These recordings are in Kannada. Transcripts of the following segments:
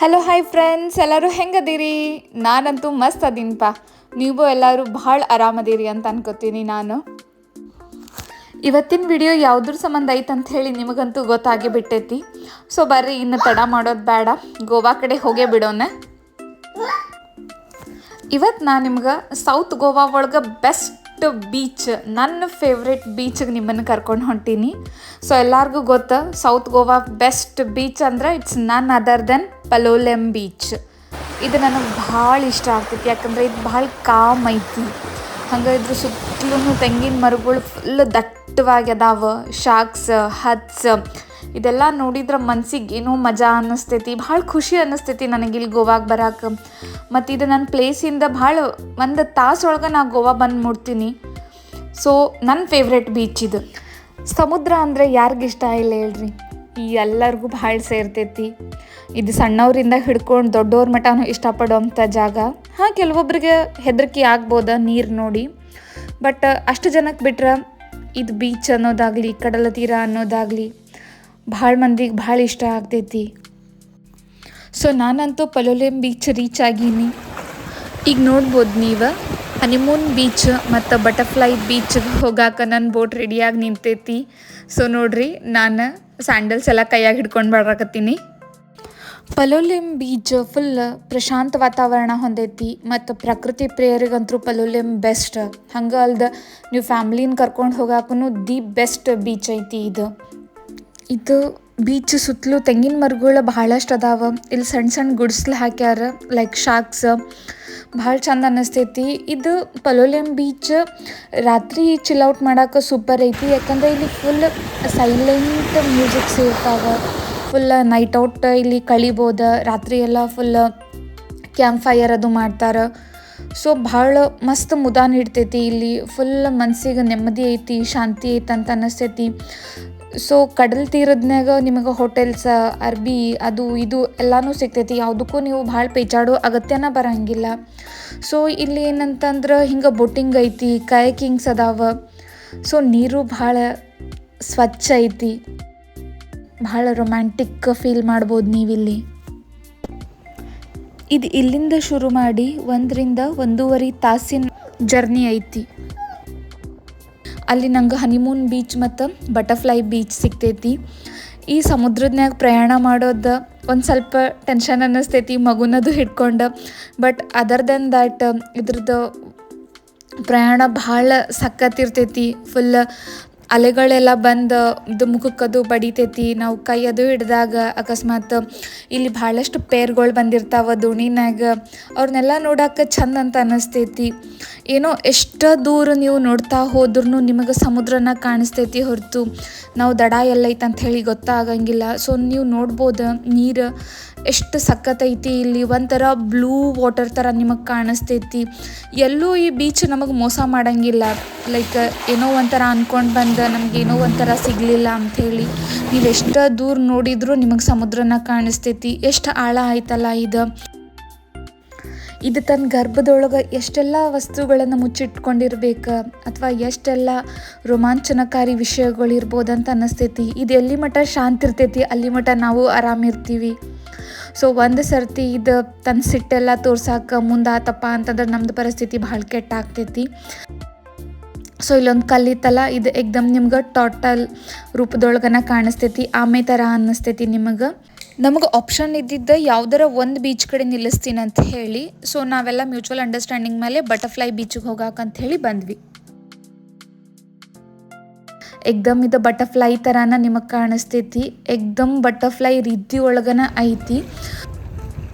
ಹಲೋ ಹಾಯ್ ಫ್ರೆಂಡ್ಸ್, ಎಲ್ಲರೂ ಹೆಂಗದೀರಿ? ನಾನಂತೂ ಮಸ್ತ್ ಅದೀನಿಪ್ಪ. ನೀವು ಎಲ್ಲರೂ ಭಾಳ ಆರಾಮದೀರಿ ಅಂತ ಅನ್ಕೋತೀನಿ. ನಾನು ಇವತ್ತಿನ ವಿಡಿಯೋ ಯಾವುದ್ರ ಸಂಬಂಧ ಐತೆ ಅಂತ ಹೇಳಿ ನಿಮಗಂತೂ ಗೊತ್ತಾಗಿ ಬಿಟ್ಟೈತಿ. ಸೊ ಬರ್ರಿ, ಇನ್ನು ತಡ ಮಾಡೋದು ಬೇಡ, ಗೋವಾ ಕಡೆ ಹೋಗೇ ಬಿಡೋಣ. ಇವತ್ತು ನಾನು ನಿಮ್ಗೆ ಸೌತ್ ಗೋವಾ ಒಳಗೆ ಬೆಸ್ಟ್ ಬೀಚ್, ನನ್ನ ಫೇವ್ರೆಟ್ ಬೀಚಿಗೆ ನಿಮ್ಮನ್ನು ಕರ್ಕೊಂಡು ಹೊಂಟೀನಿ. ಸೊ ಎಲ್ಲರಿಗೂ ಗೊತ್ತು, ಸೌತ್ ಗೋವಾ ಬೆಸ್ಟ್ ಬೀಚ್ ಅಂದ್ರೆ it's none other than Palolem beach. ಇದು ನನಗೆ ಭಾಳ ಇಷ್ಟ ಆಗ್ತೈತಿ, ಯಾಕಂದರೆ ಇದು ಭಾಳ ಕಾಮ್ ಐತಿ. ಹಂಗೆ ಇದ್ರ ಸುತ್ತಲೂ ತೆಂಗಿನ ಮರಗಳು ಫುಲ್ ದಟ್ಟವಾಗಿ ಅದಾವ. ಶಾರ್ಕ್ಸ್, ಹಟ್ಸ್ ಇದೆಲ್ಲ ನೋಡಿದ್ರೆ ಮನ್ಸಿಗೆ ಏನೋ ಮಜಾ ಅನ್ನಿಸ್ತೈತಿ, ಭಾಳ ಖುಷಿ ಅನ್ನಿಸ್ತೈತಿ ನನಗೆ ಇಲ್ಲಿ ಗೋವಾಗೆ ಬರೋಕೆ. ಮತ್ತು ಇದು ನನ್ನ ಪ್ಲೇಸಿಂದ ಭಾಳ ಒಂದು ತಾಸೊಳಗೆ ನಾ ಗೋವಾ ಬಂದು ಮುಡ್ತೀನಿ. ಸೊ ನನ್ನ ಫೇವ್ರೆಟ್ ಬೀಚ್ ಇದು. ಸಮುದ್ರ ಅಂದರೆ ಯಾರಿಗಿಷ್ಟ ಇಲ್ಲ ಹೇಳ್ರಿ, ಈ ಎಲ್ಲರಿಗೂ ಭಾಳ ಸೇರ್ತೈತಿ. ಇದು ಸಣ್ಣವರಿಂದ ಹಿಡ್ಕೊಂಡು ದೊಡ್ಡವ್ರ ಮಟನೂ ಇಷ್ಟಪಡೋವಂಥ ಜಾಗ. ಹಾಂ, ಕೆಲವೊಬ್ರಿಗೆ ಹೆದರಿಕೆ ಆಗ್ಬೋದ ನೀರು ನೋಡಿ, ಬಟ್ ಅಷ್ಟು ಜನಕ್ಕೆ ಬಿಟ್ರೆ ಇದು ಬೀಚ್ ಅನ್ನೋದಾಗಲಿ ಕಡಲ ತೀರ ಅನ್ನೋದಾಗಲಿ ಭಾಳ ಮಂದಿಗೆ ಭಾಳ ಇಷ್ಟ ಆಗ್ತೈತಿ. ಸೊ ನಾನಂತೂ ಪಲೋಲೆಮ್ ಬೀಚ್ ರೀಚ್ ಆಗೀನಿ. ಈಗ ನೋಡ್ಬೋದು ನೀವು, ಹನಿಮೂನ್ ಬೀಚ್ ಮತ್ತು ಬಟರ್ಫ್ಲೈ ಬೀಚ್ಗೆ ಹೋಗಾಕ ನನ್ನ ಬೋಟ್ ರೆಡಿಯಾಗಿ ನಿಂತೈತಿ. ಸೊ ನೋಡ್ರಿ, ನಾನು ಸ್ಯಾಂಡಲ್ಸ್ ಎಲ್ಲ ಕೈಯಾಗಿ ಹಿಡ್ಕೊಂಡು ಬರಕತ್ತೀನಿ. ಪಲೋಲೆಮ್ ಬೀಚ್ ಫುಲ್ ಪ್ರಶಾಂತ ವಾತಾವರಣ ಹೊಂದೈತಿ ಮತ್ತು ಪ್ರಕೃತಿ ಪ್ರಿಯರಿಗಂತೂ ಪಲೋಲೆಮ್ ಬೆಸ್ಟ್. ಹಂಗೆ ಅಲ್ದ ನೀವು ಫ್ಯಾಮ್ಲಿನ ಕರ್ಕೊಂಡು ಹೋಗಾಕೂ ದಿ ಬೆಸ್ಟ್ ಬೀಚ್ ಐತಿ ಇದು ಬೀಚ್ ಸುತ್ತಲೂ ತೆಂಗಿನ ಮರಗಳು ಭಾಳಷ್ಟು ಅದಾವ. ಇಲ್ಲಿ ಸಣ್ಣ ಸಣ್ಣ ಗುಡಿಸ್ಲು ಹಾಕ್ಯಾರ, ಲೈಕ್ ಶಾರ್ಕ್ಸ್, ಭಾಳ ಚಂದ ಅನ್ನಿಸ್ತೈತಿ. ಇದು ಪಲೋಲೆಮ್ ಬೀಚ್ ರಾತ್ರಿ ಚಿಲ್ಔಟ್ ಮಾಡೋಕೆ ಸೂಪರ್ ಐತಿ, ಯಾಕಂದರೆ ಇಲ್ಲಿ ಫುಲ್ ಸೈಲೆಂಟ್ ಮ್ಯೂಸಿಕ್ಸ್ ಇರ್ತಾವೆ. ಫುಲ್ ನೈಟ್ ಔಟ್ ಇಲ್ಲಿ ಕಳಿಬೋದು. ರಾತ್ರಿ ಎಲ್ಲ ಫುಲ್ ಕ್ಯಾಂಪ್ ಫೈರ್ ಅದು ಮಾಡ್ತಾರೆ. ಸೊ ಭಾಳ ಮಸ್ತ್ ಮುದ ನೀಡ್ತೈತಿ ಇಲ್ಲಿ. ಫುಲ್ ಮನಸ್ಸಿಗೆ ನೆಮ್ಮದಿ ಐತಿ, ಶಾಂತಿ ಐತಿ ಅಂತ ಅನ್ನಿಸ್ತೈತಿ. ಸೊ ಕಡಲ ತೀರದ್ನಾಗ ನಿಮಗೆ ಹೋಟೆಲ್ಸ್, ಅರ್ಬಿ ಅದು ಇದು ಎಲ್ಲನೂ ಸಿಗ್ತೈತಿ. ಯಾವುದಕ್ಕೂ ನೀವು ಭಾಳ ಪೇಚಾಡೋ ಅಗತ್ಯನ ಬರೋಂಗಿಲ್ಲ. ಸೊ ಇಲ್ಲಿ ಏನಂತಂದ್ರೆ ಹಿಂಗೆ ಬೋಟಿಂಗ್ ಐತಿ, ಕಯಾಕಿಂಗ್ಸ್ ಅದಾವ. ಸೊ ನೀರು ಭಾಳ ಸ್ವಚ್ಛ ಐತಿ, ಭಾಳ ರೊಮ್ಯಾಂಟಿಕ್ ಫೀಲ್ ಮಾಡ್ಬೋದು ನೀವಿಲ್ಲಿ. ಇದು ಇಲ್ಲಿಂದ ಶುರು ಮಾಡಿ 1-1.5 ತಾಸಿನ ಜರ್ನಿ ಐತಿ. ಅಲ್ಲಿ ನಂಗೆ ಹನಿಮೂನ್ ಬೀಚ್ ಮತ್ತು ಬಟರ್ಫ್ಲೈ ಬೀಚ್ ಸಿಗ್ತೈತಿ. ಈ ಸಮುದ್ರದ್ನಾಗ ಪ್ರಯಾಣ ಮಾಡೋದು ಒಂದು ಸ್ವಲ್ಪ ಟೆನ್ಷನ್ ಅನ್ನಿಸ್ತೈತಿ, ಮಗುನದು ಹಿಡ್ಕೊಂಡು. ಬಟ್ ಅದರ್ ದೆನ್ ದ್ಯಾಟ್ ಇದ್ರದ್ದು ಪ್ರಯಾಣ ಭಾಳ ಸಖತ್ತಿರ್ತೈತಿ. ಫುಲ್ ಅಲೆಗಳೆಲ್ಲ ಬಂದು ಇದು ಮುಖಕ್ಕದು ಬಡಿತೈತಿ. ನಾವು ಕೈ ಅದು ಹಿಡಿದಾಗ ಅಕಸ್ಮಾತ್ ಇಲ್ಲಿ ಭಾಳಷ್ಟು ಪೇರ್ಗಳು ಬಂದಿರ್ತಾವೆ ದೋಣಿನಾಗ, ಅವ್ರನ್ನೆಲ್ಲ ನೋಡೋಕೆ ಚಂದ ಅಂತ ಅನ್ನಿಸ್ತೈತಿ. ಏನೋ ಎಷ್ಟು ದೂರ ನೀವು ನೋಡ್ತಾ ಹೋದ್ರೂ ನಿಮಗೆ ಸಮುದ್ರನ ಕಾಣಿಸ್ತೈತಿ ಹೊರತು ನಾವು ದಡ ಎಲ್ಲೈತೆ ಅಂತ ಹೇಳಿ ಗೊತ್ತಾಗಂಗಿಲ್ಲ. ಸೊ ನೀವು ನೋಡ್ಬೋದು ನೀರು ಎಷ್ಟು ಸಖತ್ತೈತಿ. ಇಲ್ಲಿ ಒಂಥರ ಬ್ಲೂ ವಾಟರ್ ಥರ ನಿಮಗೆ ಕಾಣಿಸ್ತೈತಿ. ಎಲ್ಲೂ ಈ ಬೀಚ್ ನಮಗೆ ಮೋಸ ಮಾಡೋಂಗಿಲ್ಲ. ಲೈಕ್ ಏನೋ ಒಂಥರ ಅಂದ್ಕೊಂಡು ಬಂದು ನಮಗೇನೋ ಒಂಥರ ಸಿಗಲಿಲ್ಲ ಅಂಥೇಳಿ. ನೀವು ಎಷ್ಟು ದೂರ ನೋಡಿದರೂ ನಿಮಗೆ ಸಮುದ್ರನ ಕಾಣಿಸ್ತೈತಿ. ಎಷ್ಟು ಆಳ ಆಯ್ತಲ್ಲ ಇದು ತನ್ನ ಗರ್ಭದೊಳಗೆ ಎಷ್ಟೆಲ್ಲ ವಸ್ತುಗಳನ್ನು ಮುಚ್ಚಿಟ್ಕೊಂಡಿರ್ಬೇಕು, ಅಥವಾ ಎಷ್ಟೆಲ್ಲ ರೋಮಾಂಚನಕಾರಿ ವಿಷಯಗಳಿರ್ಬೋದಂತ ಅನ್ನಿಸ್ತೈತಿ. ಇದು ಎಲ್ಲಿ ಮಟ್ಟ ಶಾಂತಿ ಇರ್ತೈತಿ ಅಲ್ಲಿ ಮಟ್ಟ ನಾವು ಆರಾಮಿರ್ತೀವಿ. ಸೊ ಒಂದು ಸರ್ತಿ ಇದು ತನ್ನ ಸಿಟ್ಟೆಲ್ಲ ತೋರ್ಸಾಕ ಮುಂದಾತಪ್ಪ ಅಂತಂದ್ರೆ ನಮ್ಮದು ಪರಿಸ್ಥಿತಿ ಭಾಳ ಕೆಟ್ಟ ಆಗ್ತೈತಿ. ಸೊ ಇಲ್ಲೊಂದು ಕಲ್ಲಿತ್ತಲ್ಲ, ಇದು ಏಕ್ದಮ್ ನಿಮ್ಗೆ ಟೋಟಲ್ ರೂಪದೊಳಗನ ಕಾಣಿಸ್ತೈತಿ. ಆಮೆ ಥರ ಅನ್ನಿಸ್ತೈತಿ ನಮಗೆ ಆಪ್ಷನ್ ಇದ್ದಿದ್ದು ಯಾವುದರ ಒಂದು ಬೀಚ್ ಕಡೆ ನಿಲ್ಲಿಸ್ತೀನಿ ಅಂತ ಹೇಳಿ. ಸೊ ನಾವೆಲ್ಲ ಮ್ಯೂಚುವಲ್ ಅಂಡರ್ಸ್ಟ್ಯಾಂಡಿಂಗ್ ಮೇಲೆ ಬಟರ್ಫ್ಲೈ ಬೀಚಿಗೆ ಹೋಗಾಕಂತ ಹೇಳಿ ಬಂದ್ವಿ. ಏಕ್ದಮ್ ಇದು ಬಟರ್ಫ್ಲೈ ಥರನ ನಿಮಗೆ ಕಾಣಿಸ್ತೈತಿ. ಏಕ್ದಮ್ ಬಟರ್ಫ್ಲೈ ರೀತಿ ಒಳಗನ ಐತಿ.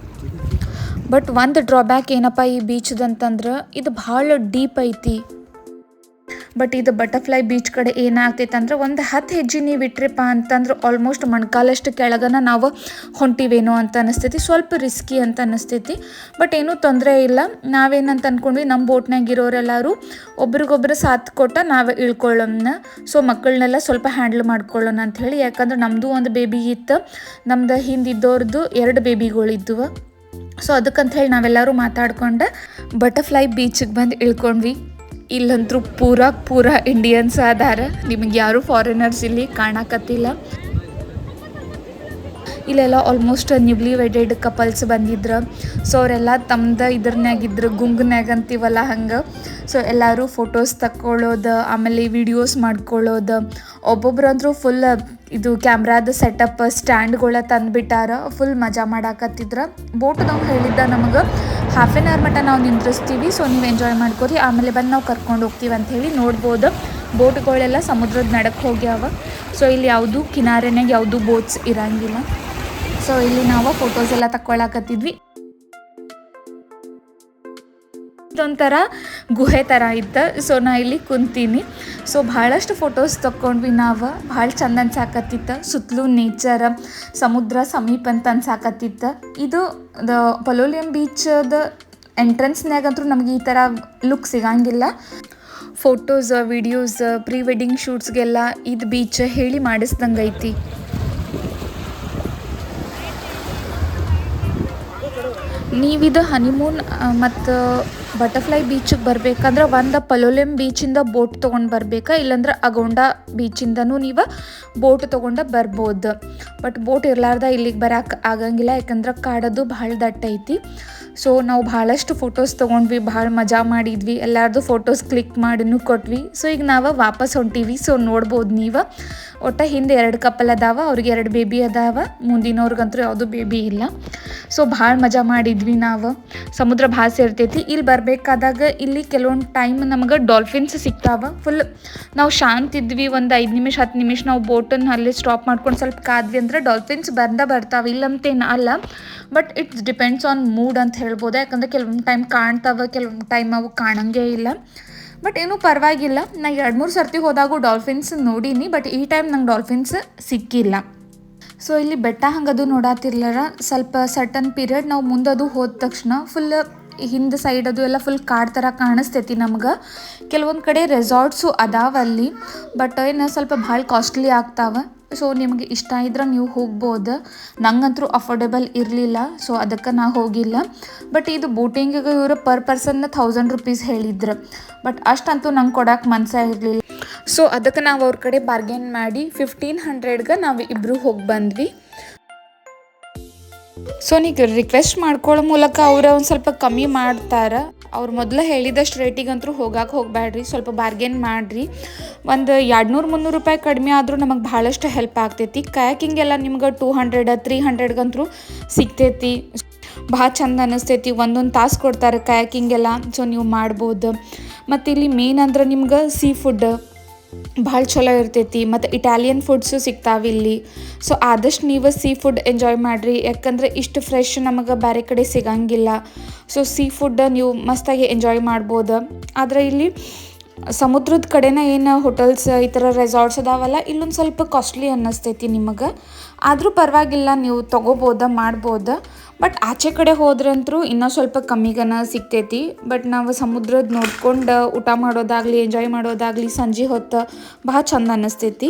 ಬಟ್ ಒಂದು ಡ್ರಾಬ್ಯಾಕ್ ಏನಪ್ಪ ಈ ಬೀಚ್ದಂತಂದ್ರೆ ಇದು ಭಾಳ ಡೀಪ್ ಐತಿ. ಬಟ್ ಇದು ಬಟರ್ಫ್ಲೈ ಬೀಚ್ ಕಡೆ ಏನಾಗ್ತೈತೆ ಅಂದ್ರೆ ಒಂದು 10 ಹೆಜ್ಜೆ ನೀವು ಇಟ್ರಿಪ್ಪ ಅಂತಂದ್ರೆ ಆಲ್ಮೋಸ್ಟ್ ಮೊಣಕಾಲಷ್ಟು ಕೆಳಗನ ನಾವು ಹೊಂಟಿವೇನೋ ಅಂತ ಅನ್ನಿಸ್ತೈತಿ. ಸ್ವಲ್ಪ ರಿಸ್ಕಿ ಅಂತ ಅನ್ನಿಸ್ತೈತಿ, ಬಟ್ ಏನೂ ತೊಂದರೆ ಇಲ್ಲ. ನಾವೇನಂತ ಅಂದ್ಕೊಂಡ್ವಿ, ನಮ್ಮ ಬೋಟ್ನಾಗ ಇರೋರೆಲ್ಲರೂ ಒಬ್ರಿಗೊಬ್ರು ಸಾಥ್ ಕೊಟ್ಟ ನಾವೇ ಇಳ್ಕೊಳ್ಳೋಣ. ಸೊ ಮಕ್ಕಳನ್ನೆಲ್ಲ ಸ್ವಲ್ಪ ಹ್ಯಾಂಡಲ್ ಮಾಡ್ಕೊಳ್ಳೋಣ ಅಂಥೇಳಿ. ಯಾಕಂದ್ರೆ ನಮ್ಮದು ಒಂದು ಬೇಬಿ ಇತ್ತು, ನಮ್ದು ಹಿಂದಿದ್ದವ್ರದ್ದು 2 ಬೇಬಿಗಳಿದ್ವು. ಸೊ ಅದಕ್ಕಂತ ಹೇಳಿ ನಾವೆಲ್ಲರೂ ಮಾತಾಡ್ಕೊಂಡು ಬಟರ್ಫ್ಲೈ ಬೀಚಿಗೆ ಬಂದು ಇಳ್ಕೊಂಡ್ವಿ. ಇಲ್ಲಂತೂ ಪೂರಾ ಇಂಡಿಯನ್ಸ್ ಅದಾರ, ನಿಮಗೆ ಯಾರು ಫಾರಿನರ್ಸ್ ಇಲ್ಲಿ ಕಾಣಕತ್ತಿಲ್ಲ. ಇಲ್ಲೆಲ್ಲ ಆಲ್ಮೋಸ್ಟ್ ನ್ಯೂಬ್ಲಿ ವೆಡೆಡ್ ಕಪಲ್ಸ್ ಬಂದಿದ್ರು. ಸೊ ಅವರೆಲ್ಲ ತಮ್ಮದು ಇದ್ರನ್ಯಾಗಿದ್ರು, ಗುಂಗ್ನಾಗ ಅಂತೀವಲ್ಲ ಹಂಗೆ. ಸೊ ಎಲ್ಲರೂ ಫೋಟೋಸ್ ತಕ್ಕೊಳ್ಳೋದು, ಆಮೇಲೆ ವೀಡಿಯೋಸ್ ಮಾಡ್ಕೊಳ್ಳೋದು. ಒಬ್ಬೊಬ್ರು ಅಂದರೂ ಫುಲ್ ಇದು ಕ್ಯಾಮ್ರಾದ ಸೆಟಪ್ ಸ್ಟ್ಯಾಂಡ್ಗಳ ತಂದುಬಿಟ್ಟಾರ. ಫುಲ್ ಮಜಾ ಮಾಡಾಕತ್ತಿದ್ರು. ಬೋಟ್ದವ್ನು ಹೇಳಿದ್ದ ನಮಗೆ ಹಾಫ್ ಆನ್ ಅವರ್ ಮಟ್ಟ ನಾವು ನಿಂದ್ರಿಸ್ತೀವಿ, ಸೊ ನೀವು ಎಂಜಾಯ್ ಮಾಡ್ಕೋರಿ, ಆಮೇಲೆ ಬಂದು ನಾವು ಕರ್ಕೊಂಡು ಹೋಗ್ತೀವಿ ಅಂಥೇಳಿ. ನೋಡ್ಬೋದು ಬೋಟ್ಗಳೆಲ್ಲ ಸಮುದ್ರದ ನಡಕ್ಕೆ ಹೋಗ್ಯಾವ. ಸೊ ಇಲ್ಲಿ ಯಾವುದು ಕಿನಾರೆನಾಗ ಯಾವುದು ಬೋಟ್ಸ್ ಇರಂಗಿಲ್ಲ. ಸೊ ಇಲ್ಲಿ ನಾವು ಫೋಟೋಸ್ ಎಲ್ಲ ತಕ್ಕೊಳಕತ್ತಿದ್ವಿ. ಇದೊಂಥರ ಗುಹೆ ಥರ ಇತ್ತು. ಸೊ ನಾ ಇಲ್ಲಿ ಕುಂತೀನಿ. ಸೊ ಭಾಳಷ್ಟು ಫೋಟೋಸ್ ತೊಗೊಂಡ್ವಿ ನಾವು. ಭಾಳ ಚಂದ ಅನ್ಸಾಕತ್ತಿತ್ತು. ಸುತ್ತಲೂ ನೇಚರ್, ಸಮುದ್ರ ಸಮೀಪ ಅಂತ ಅನ್ಸಾಕತ್ತಿತ್ತು. ಇದು ಪಲೋಲಿಯಂ ಬೀಚದ ಎಂಟ್ರೆನ್ಸ್ನಾಗಂತೂ ನಮಗೆ ಈ ಥರ ಲುಕ್ ಸಿಗಂಗಿಲ್ಲ. ಫೋಟೋಸ್, ವಿಡಿಯೋಸ್, ಪ್ರೀ ವೆಡ್ಡಿಂಗ್ ಶೂಟ್ಸ್ಗೆಲ್ಲ ಇದು ಬೀಚ್ ಹೇಳಿ ಮಾಡಿಸ್ದಂಗೆ ಐತಿ. ನೀವಿದು ಹನಿಮೂನ್ ಮತ್ತು ಬಟರ್ಫ್ಲೈ ಬೀಚಿಗೆ ಬರಬೇಕಂದ್ರೆ ಒಂದು ಪಲೋಲಿಯಂ ಬೀಚಿಂದ ಬೋಟ್ ತೊಗೊಂಡು ಬರಬೇಕಾ, ಇಲ್ಲಾಂದ್ರೆ ಅಗೋಂಡ ಬೀಚಿಂದನೂ ನೀವು ಬೋಟ್ ತೊಗೊಂಡು ಬರ್ಬೋದು. ಬಟ್ ಬೋಟ್ ಇರಲಾರ್ದ ಇಲ್ಲಿಗೆ ಬರೋಕೆ ಆಗಂಗಿಲ್ಲ, ಯಾಕಂದ್ರೆ ಕಾಡೋದು ಭಾಳ ದಟ್ಟ ಐತಿ. ಸೊ ನಾವು ಭಾಳಷ್ಟು ಫೋಟೋಸ್ ತೊಗೊಂಡ್ವಿ, ಭಾಳ ಮಜಾ ಮಾಡಿದ್ವಿ. ಎಲ್ಲರದು ಫೋಟೋಸ್ ಕ್ಲಿಕ್ ಮಾಡಿನೂ ಕೊಟ್ವಿ. ಸೊ ಈಗ ನಾವು ವಾಪಸ್ ಹೊಂಟೀವಿ. ಸೊ ನೋಡ್ಬೋದು ನೀವು, ಒಟ್ಟು ಹಿಂದೆ 2 ಕಪಲ್ ಅದಾವ, ಅವ್ರಿಗೆ 2 ಬೇಬಿ ಅದಾವ. ಮುಂದಿನವ್ರಿಗಂತೂ ಯಾವುದೂ ಬೇಬಿ ಇಲ್ಲ. ಸೊ ಭಾಳ ಮಜಾ ಮಾಡಿದ್ವಿ ನಾವು. ಸಮುದ್ರ ಭಾಳ ಸೇರ್ತೈತಿ. ಇಲ್ಲಿ ಬರಬೇಕಾದಾಗ ಇಲ್ಲಿ ಕೆಲವೊಂದು ಟೈಮ್ ನಮಗೆ ಡಾಲ್ಫಿನ್ಸ್ ಸಿಗ್ತಾವೆ. ಫುಲ್ ನಾವು ಶಾಂತ ಇದ್ವಿ, ಒಂದು 5 ನಿಮಿಷ 10 ನಿಮಿಷ ನಾವು ಬೋಟನ್ನು ಅಲ್ಲೇ ಸ್ಟಾಪ್ ಮಾಡ್ಕೊಂಡು ಸ್ವಲ್ಪ ಕಾದ್ವಿ ಅಂದ್ರೆ ಡಾಲ್ಫಿನ್ಸ್ ಬರ್ತಾವೆ. ಇಲ್ಲಂತೇನು ಅಲ್ಲ, but it's depends on mood ಅಂತ ಹೇಳ್ಬೋದು. ಯಾಕಂದರೆ ಕೆಲವೊಂದು ಟೈಮ್ ಕಾಣ್ತಾವೆ, ಕೆಲವೊಂದು ಟೈಮ್ ಅವು ಕಾಣಂಗೇ ಇಲ್ಲ. ಬಟ್ ಏನೂ ಪರವಾಗಿಲ್ಲ. ನಾ 2-3 ಸರ್ತಿ ಹೋದಾಗೂ ಡಾಲ್ಫಿನ್ಸ್ ನೋಡೀನಿ, ಬಟ್ ಈ ಟೈಮ್ ನಂಗೆ ಡಾಲ್ಫಿನ್ಸ್ ಸಿಕ್ಕಿಲ್ಲ. ಸೊ ಇಲ್ಲಿ ಬೆಟ್ಟ ಹಂಗದು ನೋಡಾತಿರ್ಲಾರ ಸ್ವಲ್ಪ ಸರ್ಟನ್ ಪೀರಿಯಡ್ ನಾವು ಮುಂದದು ಹೋದ ತಕ್ಷಣ ಫುಲ್ ಹಿಂದೆ ಸೈಡ್ ಅದು ಎಲ್ಲ ಫುಲ್ ಕಾಡು ಥರ ಕಾಣಿಸ್ತೈತಿ ನಮ್ಗೆ. ಕೆಲವೊಂದು ಕಡೆ ರೆಸಾರ್ಟ್ಸು ಅದಾವಲ್ಲಿ, ಬಟ್ ಏನು ಸ್ವಲ್ಪ ಭಾಳ ಕಾಸ್ಟ್ಲಿ ಆಗ್ತಾವೆ. ಸೊ ನಿಮಗೆ ಇಷ್ಟ ಇದ್ರೆ ನೀವು ಹೋಗ್ಬೋದು. ನಂಗಂತೂ ಅಫೋರ್ಡೆಬಲ್ ಇರಲಿಲ್ಲ, ಸೊ ಅದಕ್ಕೆ ನಾ ಹೋಗಿಲ್ಲ. ಬಟ್ ಇದು ಬೋಟಿಂಗಿಗೆ ಇವರು ಪರ್ ಪರ್ಸನ್ 1000 ರೂಪೀಸ್ ಹೇಳಿದ್ರು, ಬಟ್ ಅಷ್ಟಂತೂ ನಂಗೆ ಕೊಡೋಕೆ ಮನಸ್ಸೇ ಇರಲಿಲ್ಲ. ಸೊ ಅದಕ್ಕೆ ನಾವು ಅವ್ರ ಕಡೆ ಬಾರ್ಗೇನ್ ಮಾಡಿ 1500ಗೆ ನಾವು ಇಬ್ಬರು ಹೋಗಿ ಬಂದ್ವಿ. ಸೊ ನೀವು ರಿಕ್ವೆಸ್ಟ್ ಮಾಡ್ಕೊಳ್ಳೋ ಮೂಲಕ ಅವ್ರು ಒಂದು ಸ್ವಲ್ಪ ಕಮ್ಮಿ ಮಾಡ್ತಾರೆ. ಅವ್ರು ಮೊದಲು ಹೇಳಿದಷ್ಟು ರೇಟಿಗಂತೂ ಹೋಗಬೇಡ್ರಿ, ಸ್ವಲ್ಪ ಬಾರ್ಗೇನ್ ಮಾಡಿರಿ. ಒಂದು 200-300 ರೂಪಾಯಿ ಕಡಿಮೆ ಆದರೂ ನಮಗೆ ಭಾಳಷ್ಟು ಹೆಲ್ಪ್ ಆಗ್ತೈತಿ. ಕಯಾಕಿಂಗ್ ಎಲ್ಲ ನಿಮ್ಗೆ 200-300ಗಂತೂ ಸಿಗ್ತೈತಿ. ಭಾಳ ಚಂದ ಅನ್ನಿಸ್ತೈತಿ. ಒಂದೊಂದು ತಾಸು ಕೊಡ್ತಾರೆ ಕಯಾಕಿಂಗ್ ಎಲ್ಲ. ಸೊ ನೀವು ಮಾಡ್ಬೋದು. ಮತ್ತು ಇಲ್ಲಿ ಮೇನ್ ಅಂದ್ರೆ ನಿಮ್ಗೆ ಸೀ ಫುಡ್ ಭಾಳ ಚಲೋ ಇರ್ತೈತಿ. ಮತ್ತು ಇಟಾಲಿಯನ್ ಫುಡ್ಸು ಸಿಗ್ತಾವೆ ಇಲ್ಲಿ. ಸೊ ಆದಷ್ಟು ನೀವು ಸೀ ಫುಡ್ ಎಂಜಾಯ್ ಮಾಡಿರಿ, ಯಾಕಂದರೆ ಇಷ್ಟು ಫ್ರೆಶ್ ನಮಗೆ ಬೇರೆ ಕಡೆ ಸಿಗಂಗಿಲ್ಲ. ಸೊ ಸೀ ಫುಡ್ ನೀವು ಮಸ್ತಾಗಿ ಎಂಜಾಯ್ ಮಾಡ್ಬೋದು. ಆದರೆ ಇಲ್ಲಿ ಸಮುದ್ರದ ಕಡೆನ ಏನು ಹೋಟೆಲ್ಸ್ ಈ ಥರ ರೆಸಾರ್ಟ್ಸ್ ಅದಾವಲ್ಲ, ಇಲ್ಲೊಂದು ಸ್ವಲ್ಪ ಕಾಸ್ಟ್ಲಿ ಅನ್ನಿಸ್ತೈತಿ ನಿಮಗೆ. ಆದರೂ ಪರವಾಗಿಲ್ಲ, ನೀವು ಮಾಡ್ಬೋದು. ಬಟ್ ಆಚೆ ಕಡೆ ಹೋದ್ರಂತರೂ ಇನ್ನೂ ಸ್ವಲ್ಪ ಕಮ್ಮಿಗನ ಸಿಗ್ತೈತಿ. ಬಟ್ ನಾವು ಸಮುದ್ರದ ನೋಡ್ಕೊಂಡು ಊಟ ಮಾಡೋದಾಗಲಿ, ಎಂಜಾಯ್ ಮಾಡೋದಾಗಲಿ ಸಂಜೆ ಹೊತ್ತು ಭಾಳ ಚಂದ ಅನ್ನಿಸ್ತೈತಿ.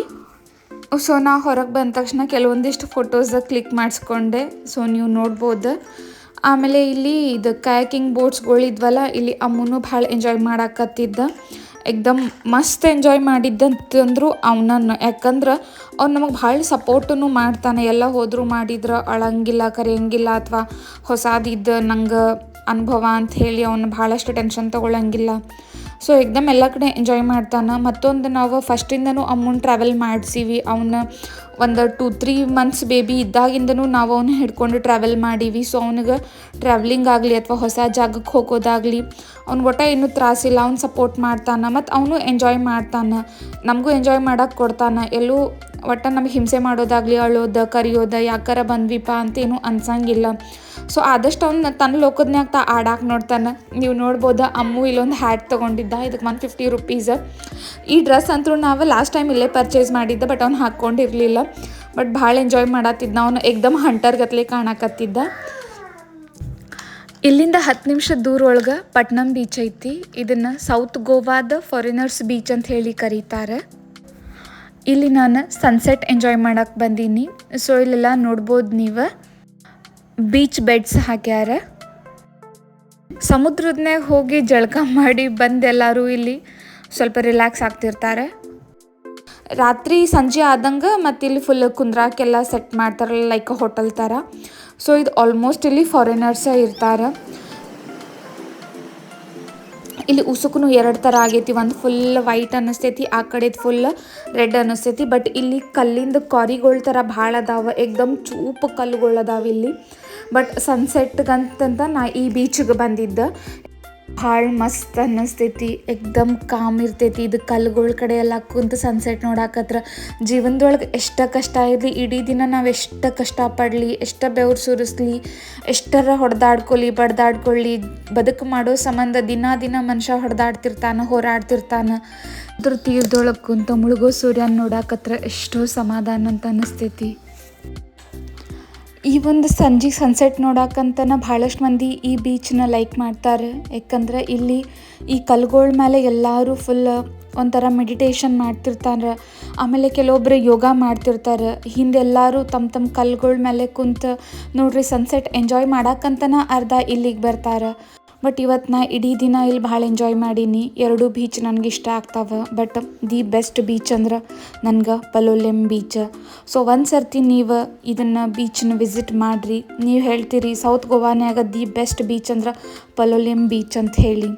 ಸೊ ನಾ ಹೊರಗೆ ಬಂದ ತಕ್ಷಣ ಕೆಲವೊಂದಿಷ್ಟು ಫೋಟೋಸ್ ಕ್ಲಿಕ್ ಮಾಡಿಸ್ಕೊಂಡೆ. ಸೊ ನೀವು ನೋಡ್ಬೋದು. ಆಮೇಲೆ ಇಲ್ಲಿ ಇದು ಕಯಾಕಿಂಗ್ ಬೋಟ್ಸ್ಗಳಿದ್ವಲ್ಲ, ಇಲ್ಲಿ ಅಮ್ಮನೂ ಭಾಳ ಎಂಜಾಯ್ ಮಾಡಾಕತ್ತಿದ್ದ. ಎಕ್ದಮ್ ಮಸ್ತ್ ಎಂಜಾಯ್ ಮಾಡಿದ್ದಂತಂದ್ರು ಅವನನ್ನು. ಯಾಕಂದ್ರೆ ಅವ್ನು ನಮಗೆ ಭಾಳ ಸಪೋರ್ಟೂ ಮಾಡ್ತಾನೆ. ಎಲ್ಲ ಹೋದರೂ ಮಾಡಿದ್ರೆ ಅಳಂಗಿಲ್ಲ, ಕರೆಯಂಗಿಲ್ಲ, ಅಥವಾ ಹೊಸದಿದ್ದು ನಂಗೆ ಅನುಭವ ಅಂತ ಹೇಳಿ ಅವನು ಭಾಳಷ್ಟು ಟೆನ್ಷನ್ ತೊಗೊಳಂಗಿಲ್ಲ. ಸೊ ಎಕ್ದಮ್ ಎಲ್ಲ ಕಡೆ ಎಂಜಾಯ್ ಮಾಡ್ತಾನೆ. ಮತ್ತೊಂದು ನಾವು ಫಸ್ಟಿಂದನೂ ಅಮ್ಮನ ಟ್ರಾವೆಲ್ ಮಾಡಿಸೀವಿ. ಅವನ್ನ ಒಂದು 2-3 ಮಂತ್ಸ್ ಬೇಬಿ ಇದ್ದಾಗಿಂದನೂ ನಾವು ಅವನ್ನ ಹಿಡ್ಕೊಂಡು ಟ್ರಾವೆಲ್ ಮಾಡೀವಿ. ಸೊ ಅವ್ನಿಗೆ ಟ್ರಾವೆಲಿಂಗ್ ಆಗಲಿ ಅಥವಾ ಹೊಸ ಜಾಗಕ್ಕೆ ಹೋಗೋದಾಗಲಿ ಅವ್ನಿಗೆ ಒಟ್ಟು ಏನೂ ತ್ರಾಸಿಲ್ಲ. ಅವ್ನು ಸಪೋರ್ಟ್ ಮಾಡ್ತಾನೆ, ಮತ್ತು ಅವನು ಎಂಜಾಯ್ ಮಾಡ್ತಾನೆ, ನಮಗೂ ಎಂಜಾಯ್ ಮಾಡೋಕ್ಕೆ ಕೊಡ್ತಾನೆ. ಎಲ್ಲೂ ಒಟ್ಟು ನಮಗೆ ಹಿಂಸೆ ಮಾಡೋದಾಗಲಿ, ಅಳೋದು, ಕರಿಯೋದು, ಯಾಕಾರ ಬಂದ್ವಿಪ್ಪ ಅಂತೇನು ಅನ್ಸಂಗಿಲ್ಲ. ಸೊ ಆದಷ್ಟು ಅವ್ನು ತನ್ನ ಲೋಕದ್ನ್ಯಾಗ ಆಡಾಕೆ ನೋಡ್ತಾನೆ. ನೀವು ನೋಡ್ಬೋದು, ಅಮ್ಮು ಇಲ್ಲೊಂದು ಹ್ಯಾಟ್ ತೊಗೊಂಡಿದ್ದ, ಇದಕ್ಕೆ 150 ರೂಪೀಸ್. ಈ ಡ್ರೆಸ್ ಅಂತೂ ನಾವು ಲಾಸ್ಟ್ ಟೈಮ್ ಇಲ್ಲೇ ಪರ್ಚೇಸ್ ಮಾಡಿದ್ದೆ, ಬಟ್ ಅವ್ನು ಹಾಕ್ಕೊಂಡಿರಲಿಲ್ಲ. ಬಟ್ ಭಾಳ ಎಂಜಾಯ್ ಮಾಡತ್ತಿದ್ದ. ಅವನು ಎಕ್ದಮ್ ಹಂಟರ್ ಗತ್ಲೆ ಕಾಣಕತ್ತಿದ್ದ. ಇಲ್ಲಿಂದ 10 ನಿಮಿಷದ ದೂರ ಒಳಗೆ ಪಟ್ನಮ್ ಬೀಚ್ ಐತಿ. ಇದನ್ನು ಸೌತ್ ಗೋವಾದ ಫಾರಿನರ್ಸ್ ಬೀಚ್ ಅಂತ ಹೇಳಿ ಕರೀತಾರೆ. ಇಲ್ಲಿ ನಾನು ಸನ್ಸೆಟ್ ಎಂಜಾಯ್ ಮಾಡೋಕ್ಕೆ ಬಂದೀನಿ. ಸೊ ಇಲ್ಲೆಲ್ಲ ನೋಡ್ಬೋದು ನೀವು, ಬೀಚ್ ಬೆಡ್ಸ್ ಹಾಕ್ಯಾರ. ಸಮುದ್ರದ್ನಾಗ ಹೋಗಿ ಜಳಕ ಮಾಡಿ ಬಂದೆಲ್ಲರೂ ಇಲ್ಲಿ ಸ್ವಲ್ಪ ರಿಲ್ಯಾಕ್ಸ್ ಆಗ್ತಿರ್ತಾರೆ. ರಾತ್ರಿ ಸಂಜೆ ಆದಂಗೆ ಮತ್ತು ಇಲ್ಲಿ ಫುಲ್ ಕುಂದ್ರಾಕೆಲ್ಲ ಸೆಟ್ ಮಾಡ್ತಾರಲ್ಲ ಲೈಕ್ ಹೋಟೆಲ್ ಥರ. ಸೊ ಇದು ಆಲ್ಮೋಸ್ಟ್ ಇಲ್ಲಿ ಫಾರಿನರ್ಸೇ ಇರ್ತಾರೆ. ಇಲ್ಲಿ ಉಸುಕು 2 ಥರ ಆಗೈತಿ, ಒಂದು ಫುಲ್ ವೈಟ್ ಅನ್ನಿಸ್ತೈತಿ, ಆ ಕಡೆದು ಫುಲ್ ರೆಡ್ ಅನ್ನಿಸ್ತೈತಿ. ಬಟ್ ಇಲ್ಲಿ ಕಲ್ಲಿಂದ ಕಾರಿಗಳ ಥರ ಭಾಳ ಅದಾವ, ಏಕ್ದಮ್ ಚೂಪು ಕಲ್ಲುಗಳು ಅದಾವ ಇಲ್ಲಿ. ಬಟ್ ಸನ್ಸೆಟ್ಗಂತಂತ ನಾ ಈ ಬೀಚಿಗೆ ಬಂದಿದ್ದೆ. ಭಾಳ ಮಸ್ತ್ ಅನ್ನಿಸ್ತೈತಿ, ಏಕ್ದಮ್ ಕಾಮ್ ಇರ್ತೈತಿ. ಇದು ಕಲ್ಲುಗಳ ಕಡೆ ಎಲ್ಲ ಕುಂತು ಸನ್ಸೆಟ್ ನೋಡಾಕತ್ರ ಜೀವನದೊಳಗೆ ಎಷ್ಟು ಕಷ್ಟ ಇರಲಿ, ಇಡೀ ದಿನ ನಾವು ಎಷ್ಟು ಕಷ್ಟಪಡಲಿ, ಎಷ್ಟು ಬೆವ್ರು ಸುರಿಸ್ಲಿ, ಎಷ್ಟರ ಹೊಡೆದಾಡ್ಕೊಳ್ಳಿ ಬಡ್ದಾಡ್ಕೊಳ್ಳಿ, ಬದುಕು ಮಾಡೋ ಸಂಬಂಧ ದಿನ ಮನುಷ್ಯ ಹೊಡೆದಾಡ್ತಿರ್ತಾನೆ, ಹೋರಾಡ್ತಿರ್ತಾನೆ. ಅದ್ರ ತೀರದೊಳಗೆ ಕುಂತು ಮುಳುಗೋ ಸೂರ್ಯನ ನೋಡಾಕತ್ರ ಎಷ್ಟೋ ಸಮಾಧಾನ ಅಂತ ಅನ್ನಿಸ್ತೈತಿ. ಈ ಒಂದು ಸಂಜೆ ಸನ್ಸೆಟ್ ನೋಡೋಕ್ಕಂತನ ಭಾಳಷ್ಟು ಮಂದಿ ಈ ಬೀಚನ್ನ ಲೈಕ್ ಮಾಡ್ತಾರೆ. ಯಾಕಂದ್ರೆ ಇಲ್ಲಿ ಈ ಕಲ್ಲುಗಳ ಮೇಲೆ ಎಲ್ಲರೂ ಫುಲ್ ಒಂಥರ ಮೆಡಿಟೇಷನ್ ಮಾಡ್ತಿರ್ತಾರೆ. ಆಮೇಲೆ ಕೆಲವೊಬ್ಬರು ಯೋಗ ಮಾಡ್ತಿರ್ತಾರೆ. ಹಿಂದೆಲ್ಲರೂ ತಮ್ಮ ಕಲ್ಲುಗಳ ಮೇಲೆ ಕುಂತು ನೋಡ್ರಿ ಸನ್ಸೆಟ್ ಎಂಜಾಯ್ ಮಾಡೋಕ್ಕಂತನ ಅರ್ಧ ಇಲ್ಲಿಗೆ ಬರ್ತಾರೆ. ಬಟ್ ಇವತ್ತು ನಾ ಇಡೀ ದಿನ ಇಲ್ಲಿ ಭಾಳ ಎಂಜಾಯ್ ಮಾಡೀನಿ. 2 ಬೀಚ್ ನನಗೆ ಇಷ್ಟ ಆಗ್ತಾವೆ. ಬಟ್ ದಿ ಬೆಸ್ಟ್ ಬೀಚ್ ಅಂದ್ರೆ ನನಗೆ ಪಲೋಲೆಮ್ ಬೀಚ್. ಸೊ ಒಂದು ಸರ್ತಿ ನೀವು ಇದನ್ನು ಬೀಚನ್ನ ವಿಸಿಟ್ ಮಾಡಿರಿ. ನೀವು ಹೇಳ್ತೀರಿ ಸೌತ್ ಗೋವಾನ್ಯಾಗ ದಿ ಬೆಸ್ಟ್ ಬೀಚ್ ಅಂದ್ರೆ ಪಲೋಲೆಮ್ ಬೀಚ್ ಅಂತ ಹೇಳಿ.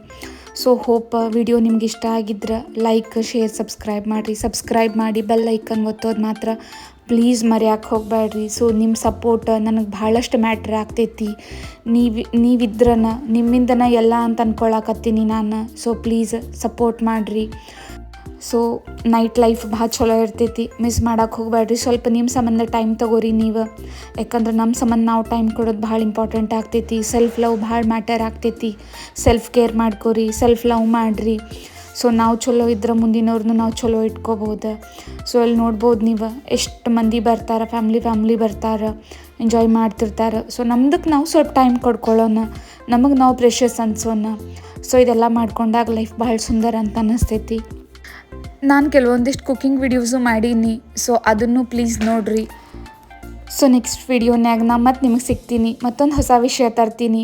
ಸೊ ಹೋಪ್ ವಿಡಿಯೋ ನಿಮ್ಗೆ ಇಷ್ಟ ಆಗಿದ್ರೆ ಲೈಕ್, ಶೇರ್, ಸಬ್ಸ್ಕ್ರೈಬ್ ಮಾಡಿ ಬೆಲ್ ಐಕನ್ ಒತ್ತೋದು ಮಾತ್ರ ಪ್ಲೀಸ್ ಮರ್ಯಾಕೆ ಹೋಗಬೇಡ್ರಿ. ಸೊ ನಿಮ್ಮ ಸಪೋರ್ಟ್ ನನಗೆ ಭಾಳಷ್ಟು ಮ್ಯಾಟ್ರ್ ಆಗ್ತೈತಿ. ನೀವಿದ್ರನ ನಿಮ್ಮಿಂದನ ಎಲ್ಲ ಅಂತ ಅಂದ್ಕೊಳಕತ್ತೀನಿ ನಾನು. ಸೊ ಪ್ಲೀಸ್ ಸಪೋರ್ಟ್ ಮಾಡಿರಿ. ಸೊ ನೈಟ್ ಲೈಫ್ ಭಾಳ ಚಲೋ ಇರ್ತೈತಿ, ಮಿಸ್ ಮಾಡೋಕೆ ಹೋಗಬೇಡ್ರಿ. ಸ್ವಲ್ಪ ನಿಮ್ಮ ಸಂಬಂಧ ಟೈಮ್ ತೊಗೋರಿ ನೀವು. ಯಾಕಂದ್ರೆ ನಮ್ಮ ಸಂಬಂಧ ನಾವು ಟೈಮ್ ಕೊಡೋದು ಭಾಳ ಇಂಪಾರ್ಟೆಂಟ್ ಆಗ್ತೈತಿ. ಸೆಲ್ಫ್ ಲವ್ ಭಾಳ ಮ್ಯಾಟರ್ ಆಗ್ತೈತಿ. ಸೆಲ್ಫ್ ಕೇರ್ ಮಾಡ್ಕೊರಿ, ಸೆಲ್ಫ್ ಲವ್ ಮಾಡಿರಿ. ಸೊ ನಾವು ಚಲೋ ಇದ್ರೆ ಮುಂದಿನವ್ರನ್ನೂ ನಾವು ಚಲೋ ಇಟ್ಕೋಬೋದು. ಸೊ ಅಲ್ಲಿ ನೋಡ್ಬೋದು ನೀವು ಎಷ್ಟು ಮಂದಿ ಬರ್ತಾರೆ, ಫ್ಯಾಮ್ಲಿ ಬರ್ತಾರೆ, ಎಂಜಾಯ್ ಮಾಡ್ತಿರ್ತಾರೆ. ಸೊ ನಮ್ದಕ್ಕೆ ನಾವು ಸ್ವಲ್ಪ ಟೈಮ್ ಕೊಡ್ಕೊಳ್ಳೋಣ, ನಮಗೆ ನಾವು ಪ್ರೆಷಸ್ ಅನ್ಸೋಣ. ಸೊ ಇದೆಲ್ಲ ಮಾಡ್ಕೊಂಡಾಗ ಲೈಫ್ ಭಾಳ ಸುಂದರ ಅಂತ ಅನ್ನಿಸ್ತೈತಿ. ನಾನು ಕೆಲವೊಂದಿಷ್ಟು ಕುಕ್ಕಿಂಗ್ ವಿಡಿಯೋಸು ಮಾಡೀನಿ. ಸೊ ಅದನ್ನು ಪ್ಲೀಸ್ ನೋಡಿರಿ. ಸೊ ನೆಕ್ಸ್ಟ್ ವಿಡಿಯೋನ್ಯಾಗ ನಾ ಮತ್ತೆ ನಿಮಗೆ ಸಿಗ್ತೀನಿ, ಮತ್ತೊಂದು ಹೊಸ ವಿಷಯ ತರ್ತೀನಿ.